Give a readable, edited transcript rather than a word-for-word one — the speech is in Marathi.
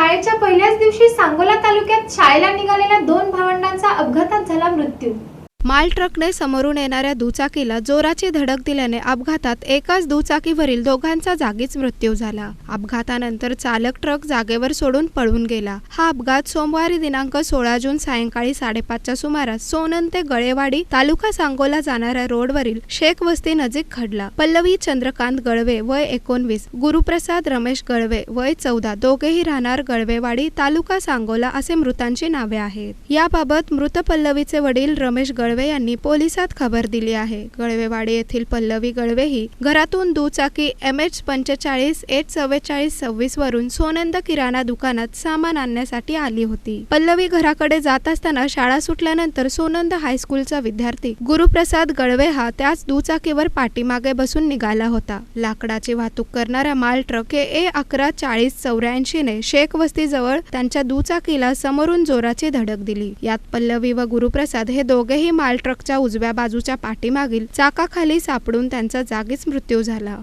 शाळेच्या पहिल्याच दिवशी सांगोला तालुक्यात शाळेला निघालेल्या दोन भावंडांचा अपघातात झाला मृत्यू। माल ट्रकने समोरून येणाऱ्या दुचाकीला जोराची धडक दिल्याने अपघातात एकाच दुचाकीवरील दोघांचा जागीच मृत्यू झाला। अपघातानंतर चालक ट्रक जागेवर सोडून पळून गेला। हा अपघात सोमवारी दिनांक 16 जून सायंकाळी 5:30च्या सुमारास सोनन ते गळेवाडी तालुका सांगोला जाणाऱ्या रोडवरील शेख वस्ती नजीक घडला। पल्लवी चंद्रकांत गळवे वय 19, गुरुप्रसाद रमेश गळवे वय 14 दोघेही राहणार गळवेवाडी तालुका सांगोला असे मृतांची नावे आहेत। याबाबत मृत पल्लवीचे वडील रमेश गळवे यांनी पोलिसात खबर दिली आहे। गळवेवाडी येथील पल्लवी गळवे ही घरातून दुचाकी MH45-84426 वरून सोनंद किराणा दुकानात सामान आणण्यासाठी आली होती। पल्लवी घराकडे जात असताना शाळा सुटल्यानंतर सोनंद हायस्कूलचा विद्यार्थी गुरुप्रसाद गळवे हा त्याच दुचाकीवर पाठीमागे बसून निघाला होता। लाकडाची वाहतूक करणारा माल ट्रक A114084 ने शेख वस्ती जवळ त्यांच्या दुचाकीला समोरून जोराची धडक दिली। यात पल्लवी व गुरुप्रसाद हे दोघेही माल ट्रकच्या उजव्या बाजूच्या पाठीमागील चाकाखाली सापडून त्यांचा जागीच मृत्यू झाला।